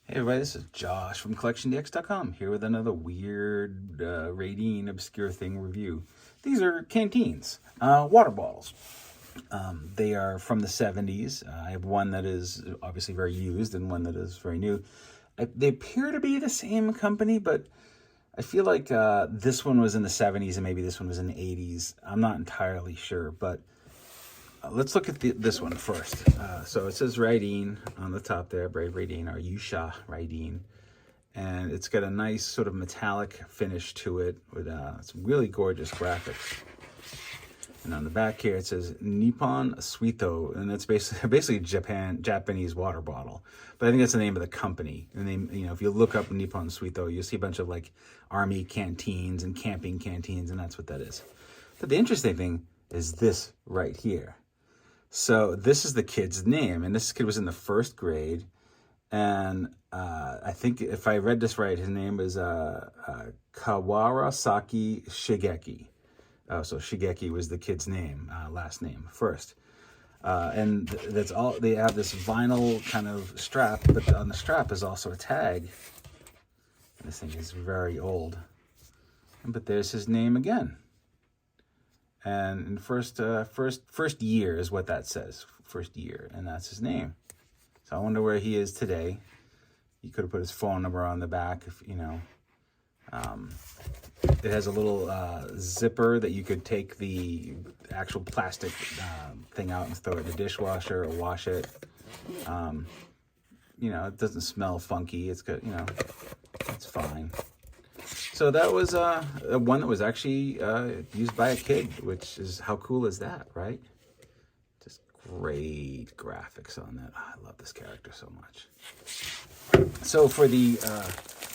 Hey everybody, this is Josh from CollectionDX.com here with another weird Raideen obscure thing review. These are canteens, water bottles. They are from the 70s. I have one that is obviously very used and one that is very new. They appear to be the same company, but I feel like this one was in the 70s and maybe this one was in the 80s. I'm not entirely sure, but let's look at this one first. So it says Raideen on the top there, Brave Raideen, or Yusha Raideen. And it's got a nice sort of metallic finish to it with some really gorgeous graphics. And on the back here it says Nippon Suito, and it's basically Japanese water bottle. But I think that's the name of the company. And they, if you look up Nippon Suito, you'll see a bunch of like army canteens and camping canteens, and that's what that is. But the interesting thing is this right here. So this is the kid's name, and this kid was in the first grade, and I think if I read this right, his name is Kawarasaki Shigeki. Oh, so Shigeki was the kid's name, last name first. And that's all. They have this vinyl kind of strap, but on the strap is also a tag. This thing is very old, but there's his name again. And in first year is what that says. First year, and that's his name. So I wonder where he is today. He could have put his phone number on the back, if you know. It has a little zipper that you could take the actual plastic thing out and throw it in the dishwasher or wash it. It doesn't smell funky. It's good, it's fine. So that was one that was actually used by a kid, which is, how cool is that, right? Just great graphics on that. Oh, I love this character so much. So for the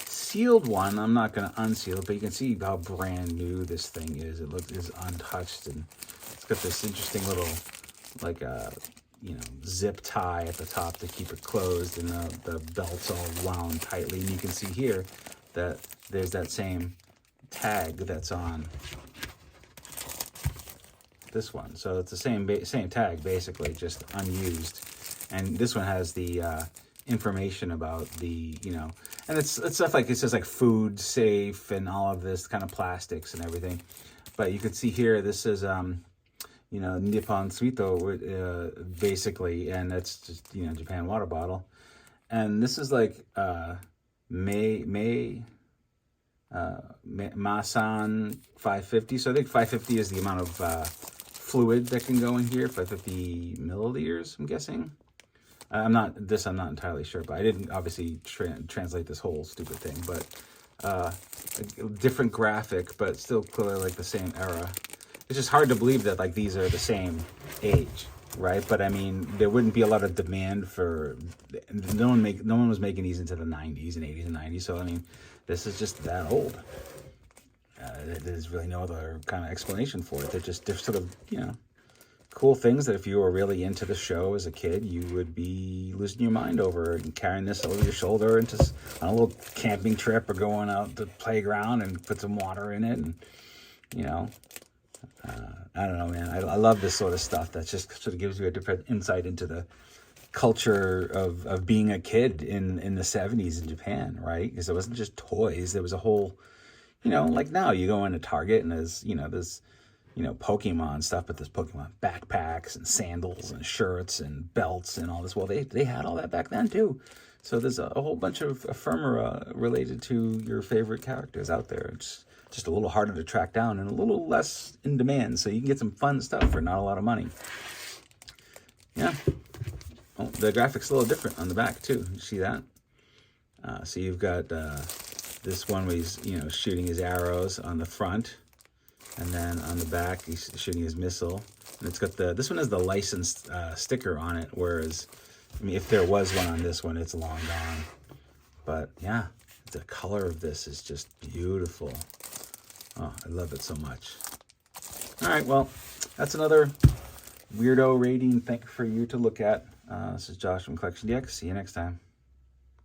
sealed one, I'm not going to unseal it, but you can see how brand new this thing is. It is untouched, and it's got this interesting little, like, zip tie at the top to keep it closed, and the belt's all wound tightly. And you can see here that there's that same tag that's on this one. So it's the same tag, basically, just unused. And this one has the information about the, and it's stuff like, it says like food safe and all of this kind of plastics and everything. But you can see here, this is, Nippon Suito, basically, and that's just, Japan water bottle. And this is like, Masan 550. So I think 550 is the amount of fluid that can go in here. 550 milliliters, I'm guessing. I'm not entirely sure, but I didn't obviously translate this whole stupid thing. But a different graphic, but still clearly like the same era. It's just hard to believe that like these are the same age, right? But I mean, there wouldn't be a lot of demand for. No one was making these into the 90s and 80s and 90s. So I mean, this is just that old. There's really no other kind of explanation for it. They're sort of, cool things that if you were really into the show as a kid, you would be losing your mind over, and carrying this over your shoulder on a little camping trip, or going out to the playground and put some water in it. And, I don't know, man. I love this sort of stuff that just sort of gives you a different insight into the culture of being a kid in the 70s in Japan, right? Because it wasn't just toys. There was a whole, like now you go into Target and there's Pokemon stuff, but there's Pokemon backpacks and sandals and shirts and belts and all this. Well, they had all that back then too. So there's a whole bunch of ephemera related to your favorite characters out there. It's just a little harder to track down and a little less in demand, so you can get some fun stuff for not a lot of money. Yeah. Oh, the graphics a little different on the back too. You see that? So you've got this one where he's shooting his arrows on the front, and then on the back he's shooting his missile. And it's got this one has the licensed sticker on it, whereas if there was one on this one, it's long gone. But yeah, the color of this is just beautiful. Oh, I love it so much. All right, well, that's another weirdo rating thing for you to look at. This is Josh from CollectionDX. See you next time.